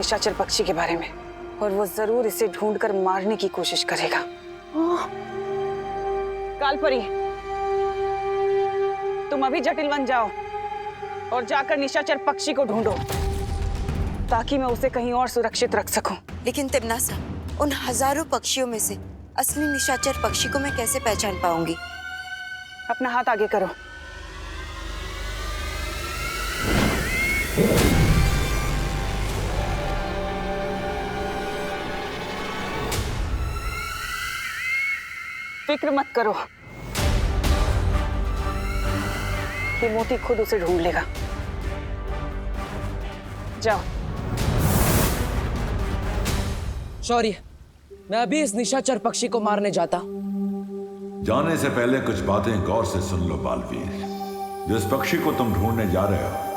निशाचर पक्षी के बारे में, और वो जरूर इसे ढूंढकर मारने की कोशिश करेगा। कालपरी, तुम अभी जटिल वन जाओ और जाकर निशाचर पक्षी को ढूंढो, ताकि मैं उसे कहीं और सुरक्षित रख सकूं। लेकिन तिमनासा, उन हजारों पक्षियों में से असली निशाचर पक्षी को मैं कैसे पहचान पाऊंगी? अपना हाथ आगे करो। फिक्र मत करो, ये मोती खुद उसे ढूंढ लेगा। जाओ। शौर्य, मैं अभी इस निशाचर पक्षी को मारने जाता हूं। जाने से पहले कुछ बातें गौर से सुन लो बालवीर। जिस पक्षी को तुम ढूंढने जा रहे हो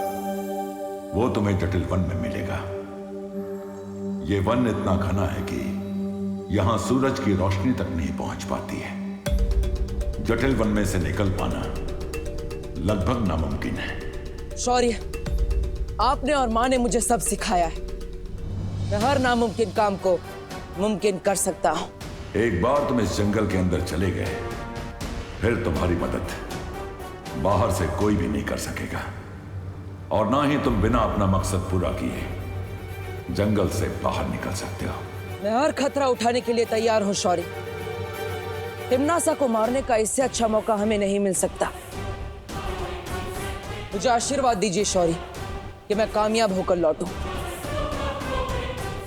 वो तुम्हें जटिल वन में मिलेगा। ये वन इतना घना है कि यहां सूरज की रोशनी तक नहीं पहुंच पाती है। जटिल वन में से निकल पाना लगभग नामुमकिन है। शौर्य, आपने और माँ ने मुझे सब सिखाया है। मैं हर नामुमकिन काम को मुमकिन कर सकता हूं। एक बार तुम इस जंगल के अंदर चले गए, फिर तुम्हारी मदद बाहर से कोई भी नहीं कर सकेगा, और ना ही तुम बिना अपना मकसद पूरा किए जंगल से बाहर निकल सकते हो। मैं हर खतरा उठाने के लिए तैयार हूं शौर्य। तिमनासा को मारने का इससे अच्छा मौका हमें नहीं मिल सकता। मुझे आशीर्वाद दीजिए शौर्य कि मैं कामयाब होकर लौटूं।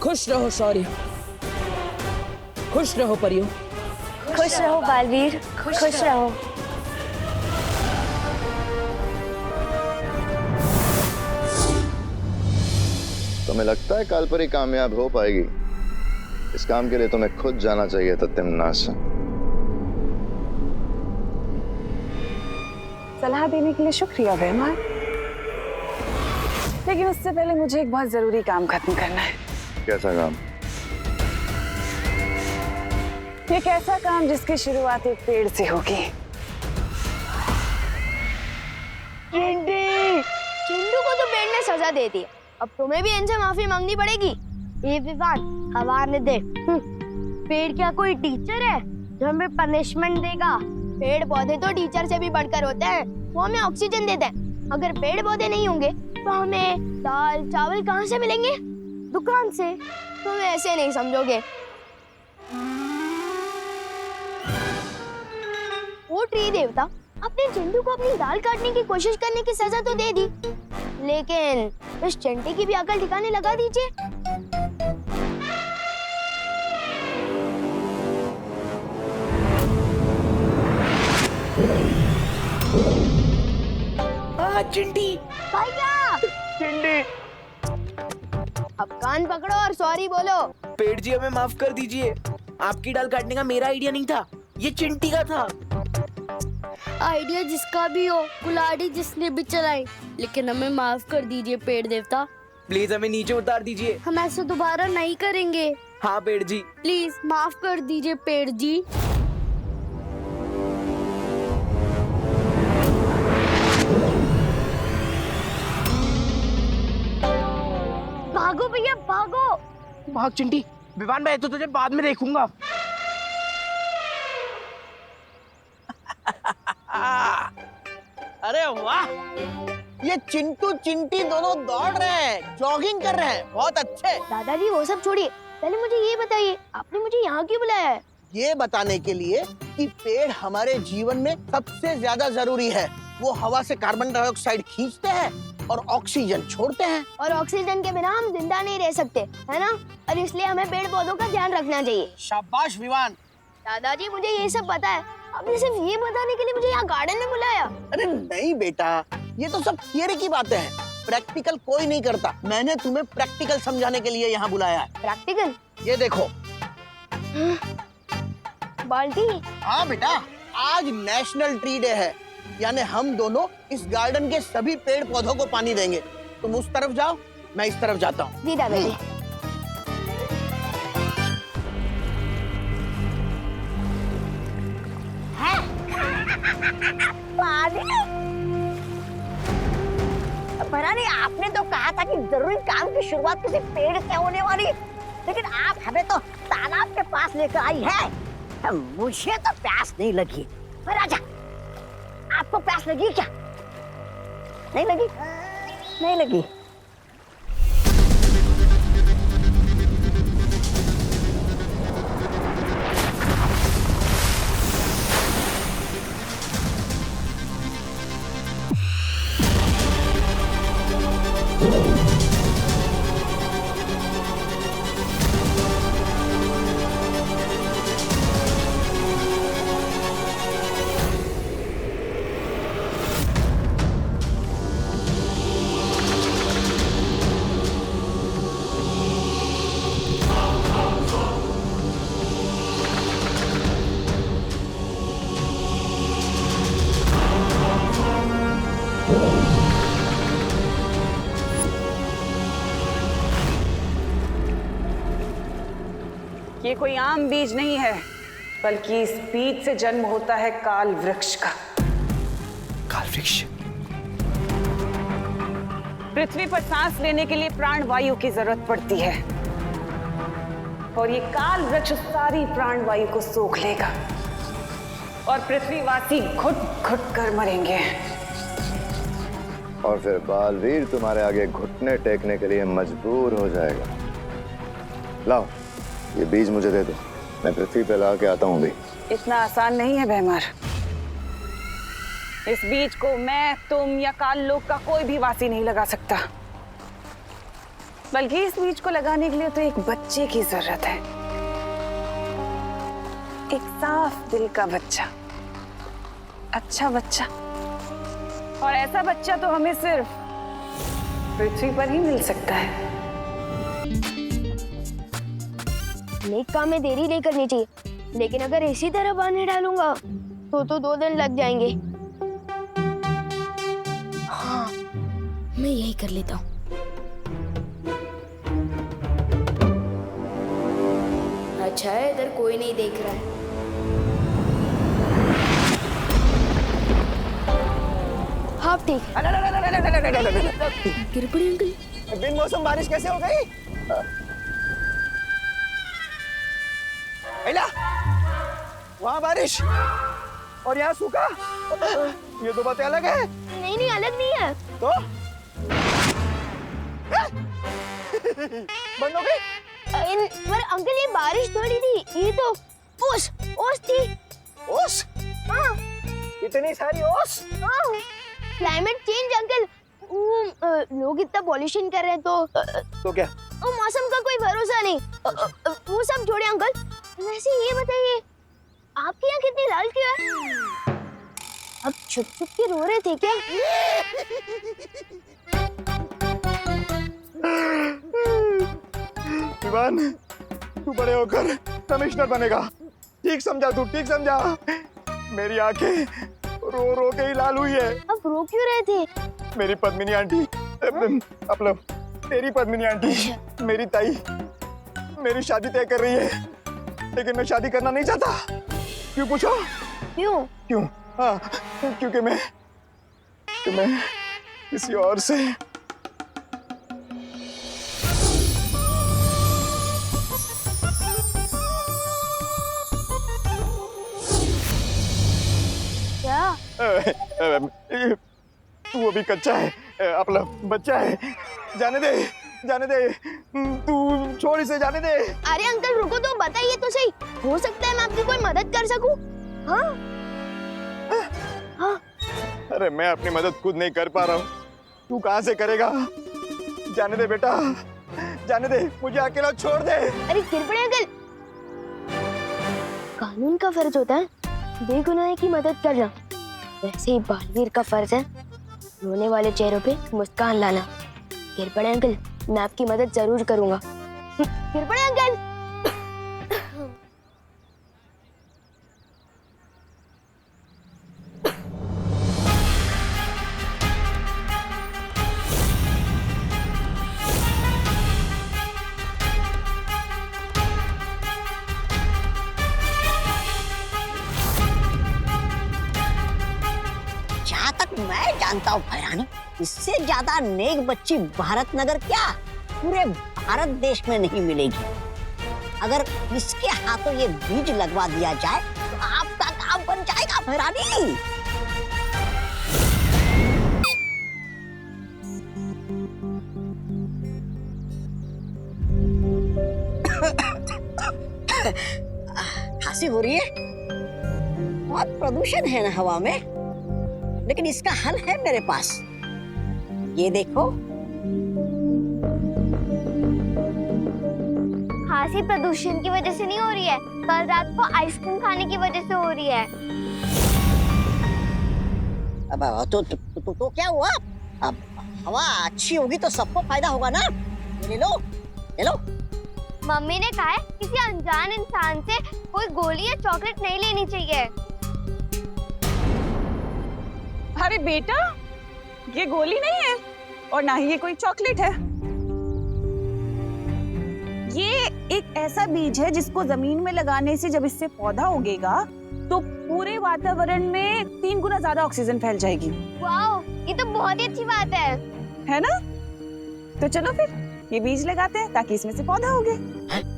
खुश रहो शौर्य, खुश रहो परियों। खुश रहो बालवीर, खुश रहो। तुम्हें लगता है कालपरी कामयाब हो पाएगी? इस काम के लिए तुम्हें खुद जाना चाहिए था तिमनासा। सलाह देने के लिए शुक्रिया बेमान, लेकिन उससे पहले मुझे एक बहुत जरूरी काम खत्म करना है। कैसा काम? एक ऐसा काम जिसकी शुरुआत एक पेड़ से होगी। चिंटू को तो पेड़ ने सजा दे दी, अब तुम्हें भी इनसे माफी मांगनी पड़ेगी। ये विवान हवाने दे। पेड़ क्या कोई टीचर है जो हमें पनिशमेंट देगा? पेड़ पौधे तो टीचर से भी बढ़कर होते हैं, वो हमें ऑक्सीजन देते हैं। अगर पेड़ पौधे नहीं होंगे तो हमें दाल चावल कहाँ से मिलेंगे? दुकान से। तुम ऐसे नहीं समझोगे। वो ट्री देवता अपने चिंटू को अपनी दाल काटने की कोशिश करने की सजा तो दे दी, लेकिन इस चंटी की भी अकल ठिकाने लगा दीजिए। चिंटी भैया, चिंटी, अब कान पकड़ो और सॉरी बोलो। पेड़ जी हमें माफ कर दीजिए। आपकी डाल काटने का मेरा आइडिया नहीं था, ये चिंटी का था। आइडिया जिसका भी हो, कुल्हाड़ी जिसने भी चलाई, लेकिन हमें माफ कर दीजिए पेड़ देवता। प्लीज हमें नीचे उतार दीजिए। हम ऐसा दोबारा नहीं करेंगे। हाँ पेड़ जी, प्लीज माफ कर दीजिए पेड़ जी। भागो भैया भागो। भाग चिंटी। विवान भाई तो तुझे बाद में देखूंगा। अरे वाह, ये चिंटू चिंटी दोनों दौड़ रहे हैं, जॉगिंग कर रहे हैं, बहुत अच्छे। दादाजी वो सब छोड़िए, पहले मुझे ये बताइए आपने मुझे यहाँ क्यों बुलाया है? ये बताने के लिए कि पेड़ हमारे जीवन में सबसे ज्यादा जरूरी है। वो हवा से कार्बन डाइऑक्साइड खींचते हैं और ऑक्सीजन छोड़ते हैं। और ऑक्सीजन के बिना हम जिंदा नहीं रह सकते, है ना? और इसलिए हमें पेड़ पौधों का ध्यान रखना चाहिए। शाबाश विवान। दादाजी मुझे ये सब पता है, आपने सिर्फ ये बताने के लिए मुझे यहाँ गार्डन में बुलाया? अरे नहीं बेटा, ये तो सब थियरी की बातें हैं, प्रैक्टिकल कोई नहीं करता। मैंने तुम्हें प्रैक्टिकल समझाने के लिए यहाँ बुलाया है। प्रैक्टिकल? ये देखो। बाल्टी? हाँ बेटा, आज नेशनल ट्री डे है, यानी हम दोनों इस गार्डन के सभी पेड़ पौधों को पानी देंगे। तुम उस तरफ जाओ, मैं इस तरफ जाता हूँ। जी दादाजी। भैरानी, आपने तो कहा था कि जरूरी काम की शुरुआत किसी पेड़ से होने वाली, लेकिन आप हमें तो तालाब के पास लेकर आई है। मुझे तो प्यास नहीं लगी। पर आजा, आपको प्यास लगी क्या? नहीं लगी? नहीं लगी। ये कोई आम बीज नहीं है, बल्कि इस बीज से जन्म होता है काल वृक्ष का। काल वृक्ष? पृथ्वी पर सांस लेने के लिए प्राण वायु की जरूरत पड़ती है, और ये काल वृक्ष सारी प्राण वायु को सोख लेगा और पृथ्वीवासी घुट घुट कर मरेंगे। और फिर बालवीर तुम्हारे आगे घुटने टेकने के लिए मजबूर हो जाएगा। लाओ, ये बीज मुझे दे दो, मैं पृथ्वी पे ला के आता हूँ भी। इतना आसान नहीं है भैमार। इस बीज को मैं, तुम या काल लोक का कोई भी वासी नहीं लगा सकता, बल्कि इस बीज को लगाने के लिए तो एक बच्चे की जरूरत है। एक साफ दिल का बच्चा, अच्छा बच्चा। और ऐसा बच्चा तो हमें सिर्फ पृथ्वी पर ही मिल सकता है। नेक काम में देरी नहीं करनी चाहिए, लेकिन अगर इसी तरह पानी डालूंगा तो 2 दिन लग जाएंगे। हाँ, मैं यही कर लेता हूँ। अच्छा है, इधर कोई नहीं देख रहा है। हाँ ठीक है। गिरपड़ी अंकल, बिन मौसम बारिश कैसे हो गई? वहाँ बारिश और यहाँ सूखा, ये दो बातें अलग है। नहीं नहीं, अलग नहीं है। तो बंद हो गई? पर अंकल, ये बारिश थोड़ी थी, ये तो ओस थी। ओस? हाँ। इतनी सारी ओस? हाँ। क्लाइमेट चेंज अंकल, लोग इतना पॉल्यूशन कर रहे हैं तो क्या? मौसम का कोई भरोसा नहीं। वो सब छोड़े अंकल, वैसे ये बताइए, आपके यहाँ कितनी लाल क्यों है? अब छुप छुप के रो रहे थे क्या? इवान, तू बड़े होकर कमिश्नर बनेगा। ठीक समझा तू, ठीक समझा। मेरी आंखें रो रो के ही लाल हुई है। अब रो क्यों रहे थे? मेरी पद्मिनी आंटी, मतलब तेरी पद्मिनी आंटी, मेरी ताई मेरी शादी तय कर रही है, लेकिन मैं शादी करना नहीं चाहता। क्यों पूछो? क्यों? हाँ, क्योंकि मैं किसी और से क्या? तू अभी कच्चा है, अपना बच्चा है। जाने दे, तू छोड़ इसे, जाने दे। अरे अंकल रुको तो, बताइए तो सही, हो सकता है मैं आपकी कोई मदद कर सकूं। हाँ? हाँ? अरे मैं अपनी मदद खुद नहीं कर पा रहा हूँ, तू कहाँ से करेगा? जाने दे बेटा, जाने दे, मुझे अकेला छोड़ दे। अरे गिरपड़े अंकल, कानून का फर्ज होता है बेगुनाह की मदद करना, वैसे ही बालवीर का फर्ज है रोने वाले चेहरों पे मुस्कान लाना। गिरपड़े अंकल, मैं आपकी मदद जरूर करूंगा। गिरपड़े अंकल, जहाँ तक मैं जानता हूँ भैरानी, इससे ज्यादा नेक बच्ची भारत नगर क्या पूरे भारत देश में नहीं मिलेगी। अगर इसके हाथों ये बीज लगवा दिया जाए तो आपका काम बन जाएगा महारानी। खांसी हो रही है, बहुत प्रदूषण है ना हवा में, लेकिन इसका हल है मेरे पास। ये देखो, खांसी प्रदूषण की वजह से नहीं हो रही है, कल रात को आइसक्रीम खाने की वजह से हो रही है। अब तो क्या हुआ? अब हवा अच्छी होगी तो सबको फायदा होगा ना। ये ले लो, ले लो। मम्मी ने कहा है किसी अनजान इंसान से कोई गोली या चॉकलेट नहीं लेनी चाहिए। अरे बेटा, ये गोली नहीं है और ना ही ये कोई चॉकलेट है। ये एक ऐसा बीज है जिसको जमीन में लगाने से जब इससे पौधा उगेगा तो पूरे वातावरण में 3 गुना ज्यादा ऑक्सीजन फैल जाएगी। वाओ, ये तो बहुत ही अच्छी बात है ना? तो चलो फिर ये बीज लगाते हैं ताकि इसमें से पौधा उगे।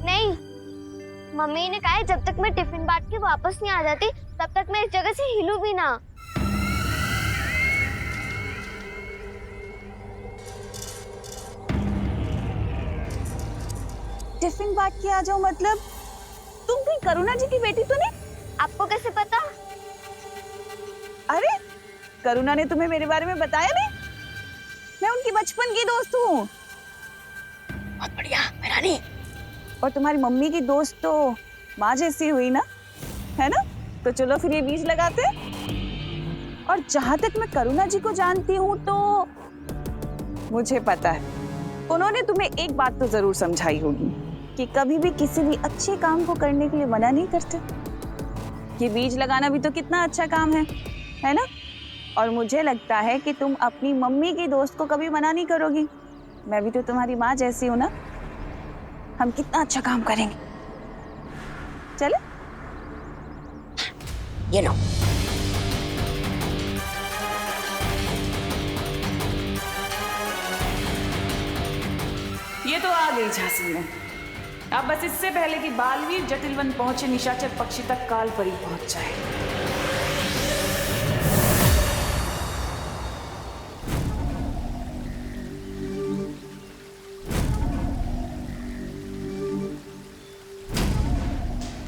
नहीं, मम्मी ने कहा है जब तक मैं टिफिन बांट के वापस नहीं आ जाती तब तक मैं इस जगह से हिलूं भी ना। टिफिन बांट के आ जाओ मतलब तुम भी करुणा जी की बेटी तो नहीं? आपको कैसे पता? अरे करुणा ने तुम्हें मेरे बारे में बताया नहीं? मैं उनकी बचपन की दोस्त हूँ। बहुत बढ़िया महारानी। और तुम्हारी मम्मी की दोस्त तो माँ जैसी हुई ना, है ना? तो चलो फिर ये बीज लगाते हैं। और जहां तक मैं करुणा जी को जानती हूँ तो मुझे पता है उन्होंने तुम्हें एक बात तो जरूर समझाई होगी कि कभी भी किसी भी अच्छे काम को करने के लिए मना नहीं करते। ये बीज लगाना भी तो कितना अच्छा काम है ना? और मुझे लगता है कि तुम अपनी मम्मी की दोस्त को कभी मना नहीं करोगी। मैं भी तो तुम्हारी माँ जैसी हूँ ना, हम कितना अच्छा काम करेंगे। चले? ये लो। ये तो आ गई झांसी में। अब बस इससे पहले कि बालवीर जटिलवन पहुंचे निशाचर पक्षी तक काल परी पहुंच जाए।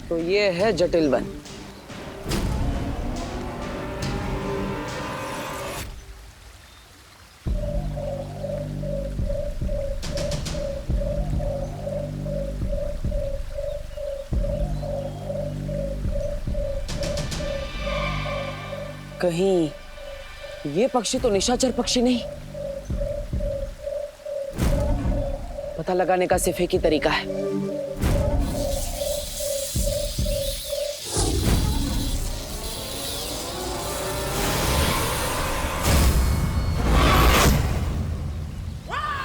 तो ये है जटिलवन। कहीं ये पक्षी तो निशाचर पक्षी नहीं? पता लगाने का सिर्फ एक ही तरीका है।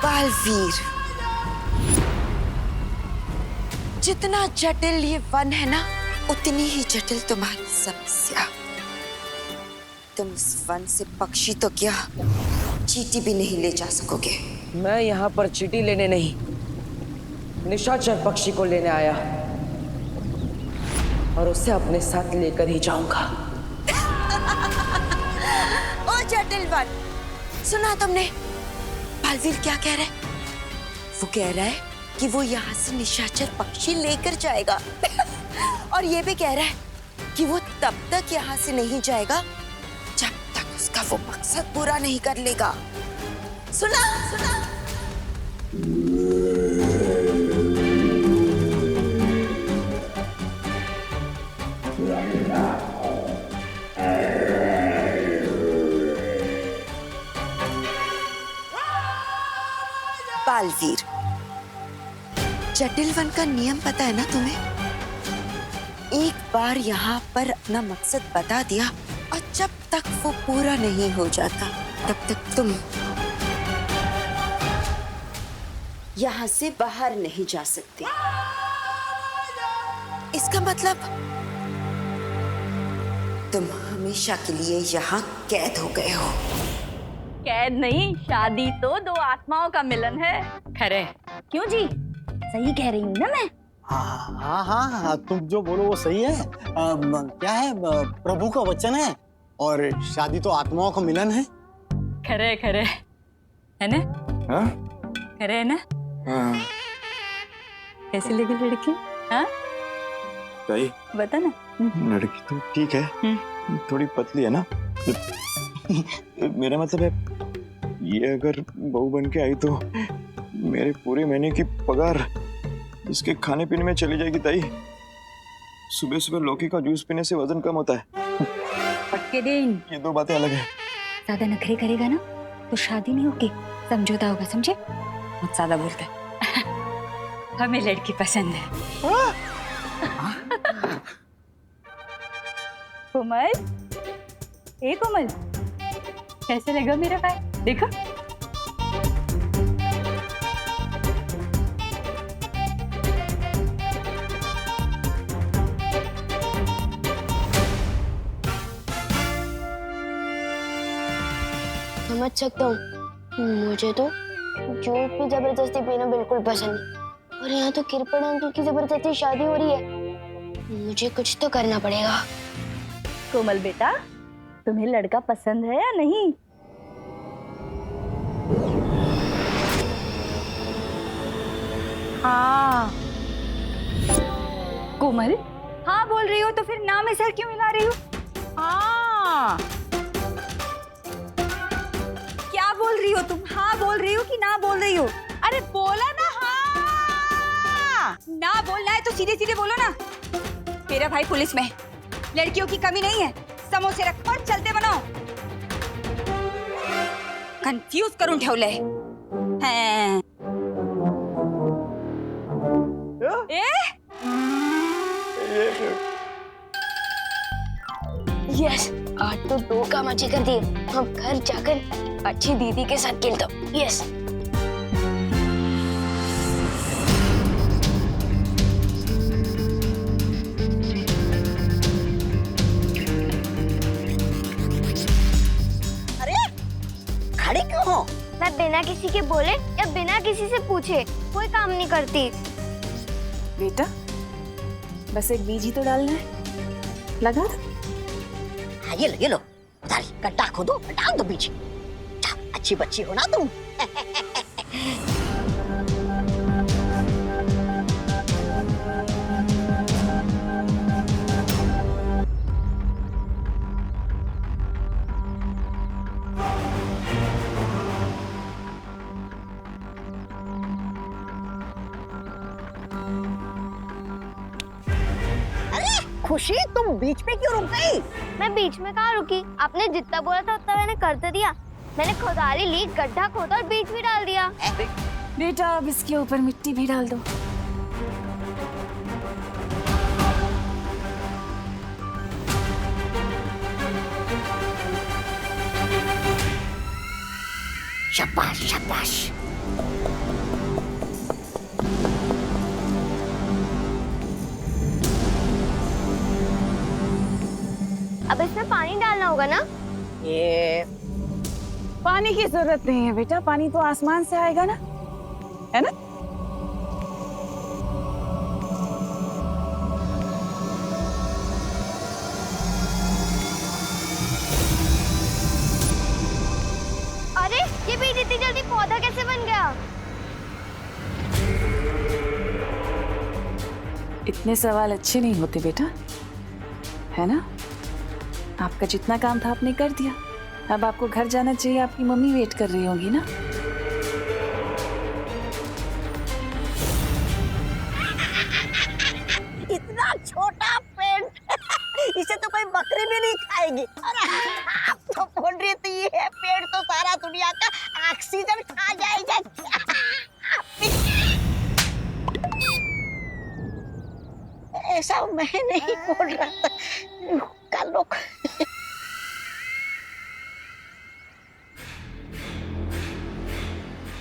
बालवीर, जितना जटिल ये वन है ना, उतनी ही जटिल तुम्हारी समस्या। तुम इस वन से पक्षी तो क्या, चींटी भी नहीं ले जा सकोगे। मैं यहाँ पर चींटी लेने नहीं, निशाचर पक्षी को लेने आया और उसे अपने साथ लेकर ही जाऊंगा। ओ जटिल वन, सुना तुमने बालवीर क्या कह रहा है? वो कह रहा है कि वो यहाँ से निशाचर पक्षी लेकर जाएगा। और ये भी कह रहा है कि वो तब तक यहाँ से नहीं जाएगा जब तक उसका वो मकसद पूरा नहीं कर लेगा। सुना? सुना? बालवीर, जटिल वन का नियम पता है ना तुम्हें? एक बार यहाँ पर अपना मकसद बता दिया और जब तक वो पूरा नहीं हो जाता तब तक तुम यहाँ से बाहर नहीं जा सकते। इसका मतलब तुम हमेशा के लिए यहाँ कैद हो गए हो। कैद नहीं, शादी तो दो आत्माओं का मिलन है। खरे क्यों जी? सही कह रही हूँ ना मैं? हाँ हाँ हाँ हाँ, तुम जो बोलो वो सही है। क्या है, प्रभु का वचन है और शादी तो आत्माओं का मिलन है। खरे खरे है ना? हाँ? खरे है ना? हाँ। कैसी लगी लड़की? हाँ ताई, बता ना। लड़की तो ठीक है, थोड़ी पतली है ना। मेरा मतलब है, ये अगर बहू बन के आई तो मेरे पूरे महीने की पगार इसके खाने पीने में चली जाएगी ताई। सुबह सुबह लौकी का जूस पीने से वजन कम होता है। पक्के दिन ये दो बातें अलग है। ज्यादा नखरे करेगा ना तो शादी नहीं होगी, समझौता होगा, समझे? बहुत ज्यादा बोलता है। हमें लड़की पसंद है। कोमल, ए कोमल, कैसे लगा मेरा भाई? देखो समझ सकता हूँ, मुझे तो जूस भी जबरदस्ती पीना बिल्कुल पसंद नहीं, और यहाँ तो किरपन अंकल की जबरदस्ती शादी हो रही है। मुझे कुछ तो करना पड़ेगा। कोमल बेटा, तुम्हें लड़का पसंद है या नहीं? हाँ कोमल, हाँ बोल रही हो तो फिर ना में सर क्यों मिला रही हो? हाँ क्या बोल रही हो तुम? हाँ बोल रही हो कि ना बोल रही हो? अरे बोला ना हाँ। ना बोलना है तो सीधे सीधे बोलो ना। मेरा भाई पुलिस में, लड़कियों की कमी नहीं है, समोसे रखो और चलते बनाओ। कंफ्यूज करून ठेवलंय हैं। यस, आज तो दो काम अच्छे कर दिए। अब घर जाकर अच्छी दीदी के साथ खेलता हूँ। यस। अरे खड़ी क्यों हो? मैं बिना किसी के बोले या बिना किसी से पूछे कोई काम नहीं करती। बेटा, बस एक बीज ही तो डालना है, लगा दो। हाँ, ये लो उधारी, गड्ढा खोदो, डाल दो बीज। अच्छी बच्ची हो ना तुम। खुशी, तुम बीच में क्यों रुक गई? मैं बीच में कहाँ रुकी? आपने जितना बोला था उतना मैंने कर तो दिया। मैंने खुदारी ली, गड्ढा खोदा और बीज भी डाल दिया। बेटा, अब इसके ऊपर मिट्टी भी डाल दो। शाबाश शाबाश। अब इसमें पानी डालना होगा ना? ये पानी की जरूरत नहीं है बेटा, पानी तो आसमान से आएगा ना, है ना? अरे ये बीज इतनी जल्दी पौधा कैसे बन गया? इतने सवाल अच्छे नहीं होते बेटा, है ना? आपका जितना काम था आपने कर दिया, अब आपको घर जाना चाहिए। आपकी मम्मी वेट कर रही होगी ना? इतना छोटा पेड़, इसे तो कोई बकरी भी नहीं खाएगी। अरे आप तो बोल रही थी ये पेड़ तो सारा दुनिया का ऑक्सीजन खा जाएगा। ऐसा मैं नहीं बोल रहा था। कल लोग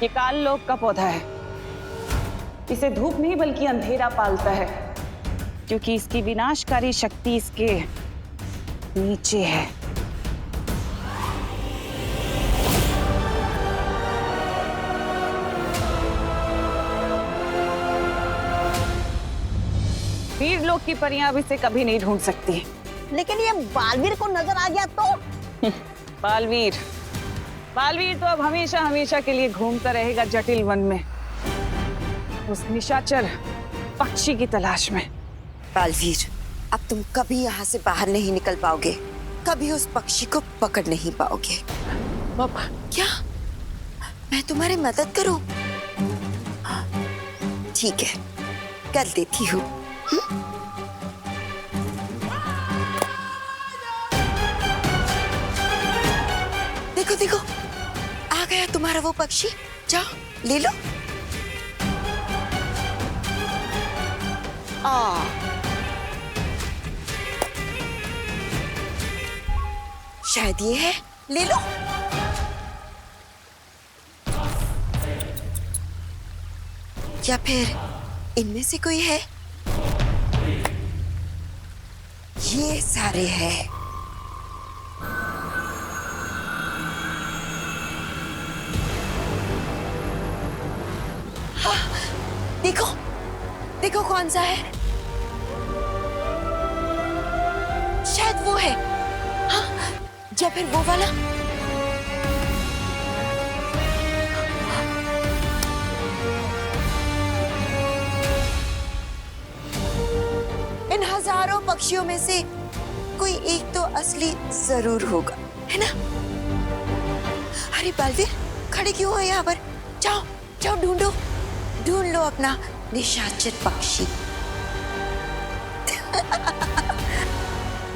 ये काल लोक का पौधा है। इसे धूप नहीं बल्कि अंधेरा पालता है, क्योंकि इसकी विनाशकारी शक्ति इसके नीचे है। वीर लोग की परियां अब इसे कभी नहीं ढूंढ सकती। लेकिन ये बालवीर को नजर आ गया तो? बालवीर बालवीर तो अब हमेशा हमेशा के लिए घूमता रहेगा जटिल वन में, उस निशाचर पक्षी की तलाश में। बालवीर, अब तुम कभी यहाँ से बाहर नहीं निकल पाओगे, कभी उस पक्षी को पकड़ नहीं पाओगे। पापा, क्या मैं तुम्हारी मदद करूं? ठीक है, कर देती हूँ। देखो देखो, आ गया तुम्हारा वो पक्षी, जाओ ले लो। शायद ये है, ले लो। या फिर इनमें से कोई है? ये सारे हैं। हाँ, देखो देखो कौन सा है, शायद वो है। हाँ, या फिर वो वाला। इन हजारों पक्षियों में से कोई एक तो असली जरूर होगा, है ना? अरे बालवीर, खड़े क्यों हो यहाँ पर? जाओ जाओ, ढूंढो, ढूंढ लो अपना निशाचर पक्षी।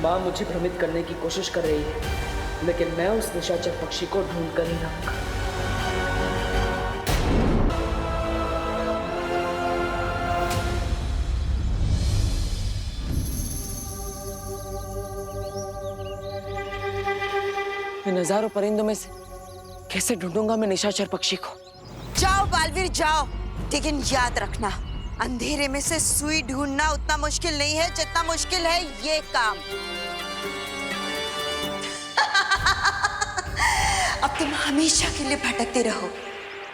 माँ मुझे भ्रमित करने की कोशिश कर रही है, लेकिन मैं उस निशाचर पक्षी को ढूंढ कर ही रहूंगा। इन हजारों परिंदों में से कैसे ढूंढूंगा मैं निशाचर पक्षी को? जाओ बालवीर जाओ, लेकिन याद रखना, अंधेरे में से सुई ढूंढना उतना मुश्किल नहीं है जितना मुश्किल है ये काम। अब तुम हमेशा के लिए भटकते रहो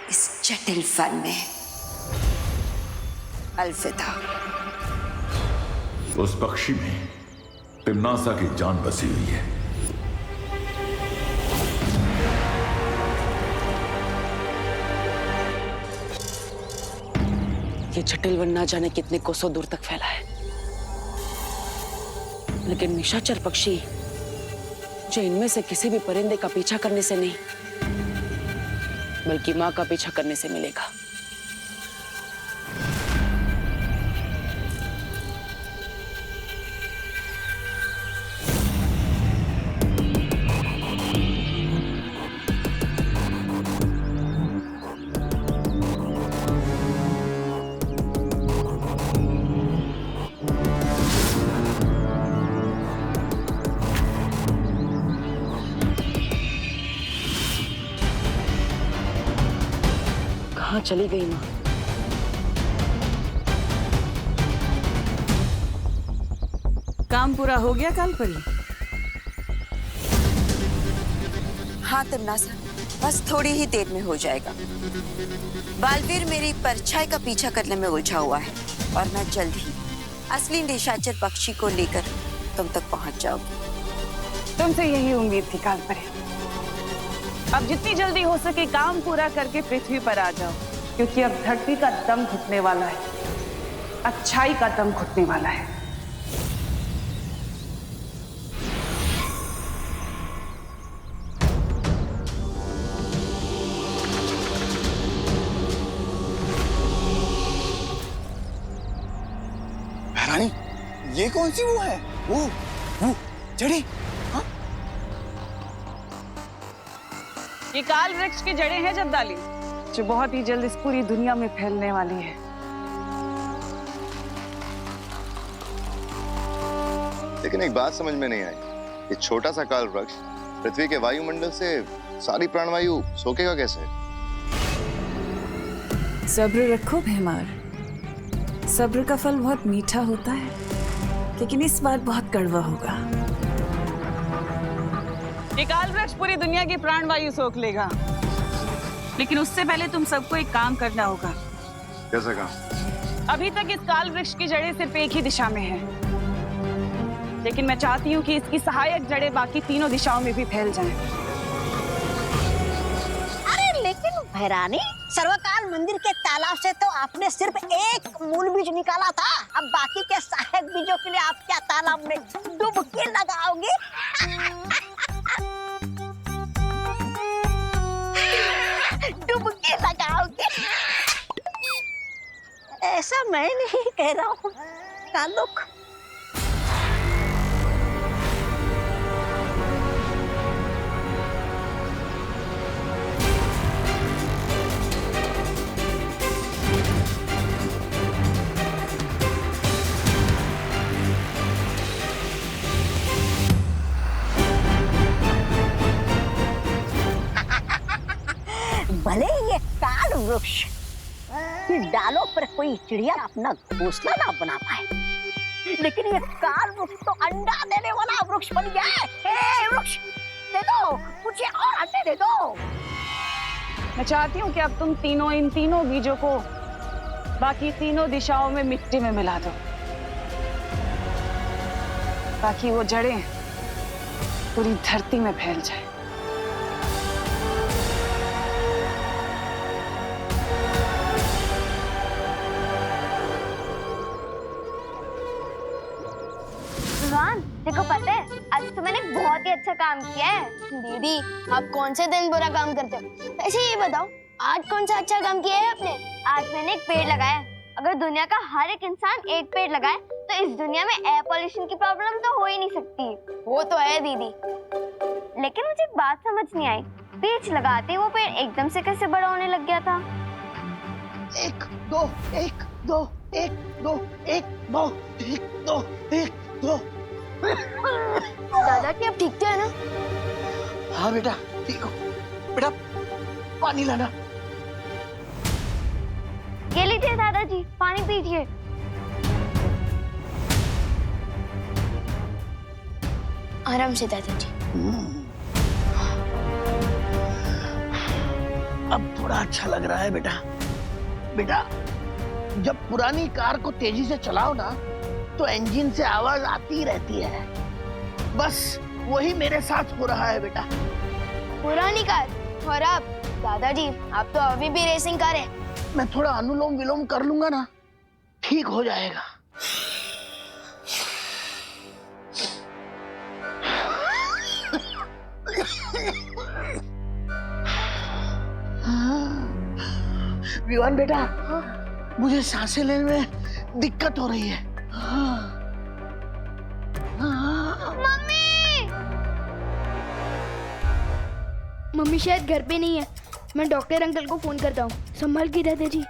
इस जटिल वन में। अलविदा। उस पक्षी में तिम्नासा की जान बसी हुई है। ये जटिल वन ना जाने कितने कोसों दूर तक फैला है, लेकिन निशाचर पक्षी जो इनमें से किसी भी परिंदे का पीछा करने से नहीं, बल्कि मां का पीछा करने से मिलेगा। कहाँ चली गई माँ? काम पूरा हो गया कालपरी? हाँ तिम्नासा, बस थोड़ी ही देर में हो जाएगा। बालवीर मेरी परछाई का पीछा करने में उलझा हुआ है और मैं जल्द ही असली निशाचर पक्षी को लेकर तुम तक पहुंच जाऊंगी। तुमसे यही उम्मीद थी कालपरी। अब जितनी जल्दी हो सके काम पूरा करके पृथ्वी पर आ जाओ, क्योंकि अब धरती का दम घुटने वाला है, अच्छाई का दम घुटने वाला है। रानी, ये कौन सी वो है? वो जड़ी? हाँ? ये काल वृक्ष की जड़ें हैं जद्दाली, जो बहुत ही जल्द इस पूरी दुनिया में फैलने वाली है। लेकिन एक बात समझ में नहीं आई, ये छोटा सा काल वृक्ष पृथ्वी के वायुमंडल से सारी प्राणवायु सोखेगा कैसे? सब्र रखो भीमार, सब्र का फल बहुत मीठा होता है, लेकिन इस बार बहुत कड़वा होगा। ये काल वृक्ष पूरी दुनिया की प्राणवायु सोख लेगा, लेकिन उससे पहले तुम सबको एक काम करना होगा। कैसा काम? अभी तक इस काल वृक्ष की जड़ें सिर्फ एक ही दिशा में हैं, लेकिन मैं चाहती हूँ कि इसकी सहायक जड़ें बाकी तीनों दिशाओं में भी फैल जाएं। अरे लेकिन भैरानी, सर्वकाल मंदिर के तालाब से तो आपने सिर्फ एक मूल बीज निकाला था। अब बाकी के सहायक बीजों के लिए आप क्या तालाब में डुबकी लगाओगे? डुबकी लगाओगे? ऐसा मैं नहीं कह रहा हूँ कालुक। भले ये काल वृक्ष की डालों पर कोई चिड़िया अपना घोंसला ना बना पाए, लेकिन ये काल वृक्ष तो अंडा देने वाला वृक्ष बन गया है। हे वृक्ष, दे दो मुझे और अंडे दे दो। मैं चाहती हूँ कि अब तुम तीनों इन तीनों बीजों को बाकी तीनों दिशाओं में मिट्टी में मिला दो, ताकि वो जड़ें पूरी धरती में फैल जाए। विवान, देखो पता है आज तो मैंने बहुत ही अच्छा काम किया है। दीदी, आप कौन से दिन बुरा काम करते हो? ऐसे ये बताओ, आज कौन सा अच्छा काम किया है आपने? आज मैंने एक पेड़ लगाया। अगर दुनिया का हर एक इंसान एक पेड़ लगाए तो इस दुनिया में एयर पोल्यूशन की प्रॉब्लम तो हो ही नहीं सकती। वो तो है दीदी, लेकिन मुझे एक बात समझ नहीं आई, बीज लगाते ही वो पेड़ एकदम से कैसे बड़ा होने लग गया था? एक दो एक दो एक दो एक दो एक दो एक दो। दादा की अब ठीक तो है ना? हाँ बेटा ठीक हो। बेटा पानी लाना। ये लीजिए दादाजी, पानी पीजिए। आराम से दादाजी। अब थोड़ा अच्छा लग रहा है बेटा। बेटा, जब पुरानी कार को तेजी से चलाओ ना तो इंजन से आवाज आती रहती है। बस वही मेरे साथ हो रहा है बेटा। पुरानी कार और आप दादाजी, आप तो अभी भी रेसिंग कार है। मैं थोड़ा अनुलोम विलोम कर लूंगा ना, ठीक हो जाएगा। विवान बेटा, मुझे सांसें लेने में दिक्कत हो रही है। मम्मी शायद घर पे नहीं है। मैं डॉक्टर अंकल को फोन करता हूँ। संभाल के दादाजी।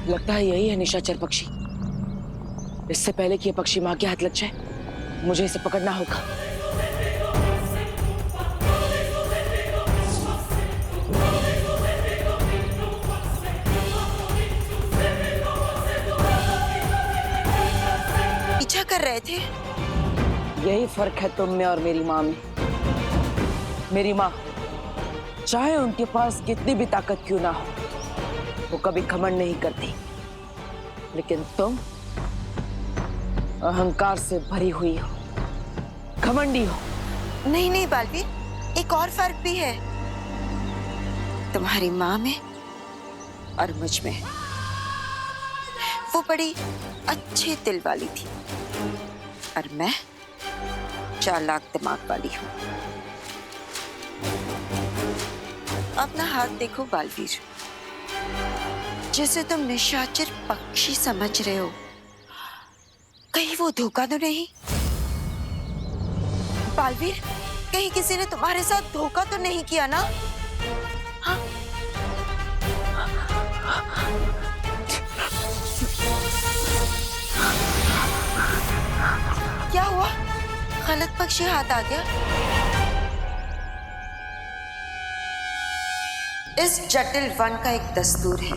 लगता है यही है निशाचर पक्षी। इससे पहले कि ये पक्षी मां के हाथ लग जाए, मुझे इसे पकड़ना होगा। पीछा कर रहे थे। यही फर्क है तुम में और मेरी माँ में। मेरी माँ, चाहे उनके पास कितनी भी ताकत क्यों ना हो, वो कभी घमंड नहीं करती, लेकिन तुम अहंकार से भरी हुई हो, घमंडी हो। नहीं नहीं बालवीर, एक और फर्क भी है तुम्हारी माँ में और मुझ में। वो बड़ी अच्छे दिल वाली थी और मैं चालाक दिमाग वाली हूँ। अपना हाथ देखो बालवीर, जिसे तुम निशाचर पक्षी समझ रहे हो, कहीं वो धोखा तो नहीं? बालवीर, कहीं किसी ने तुम्हारे साथ धोखा तो नहीं किया ना? हाँ? क्या हुआ? गलत पक्षी हाथ आ गया? इस जटिल वन का एक दस्तूर है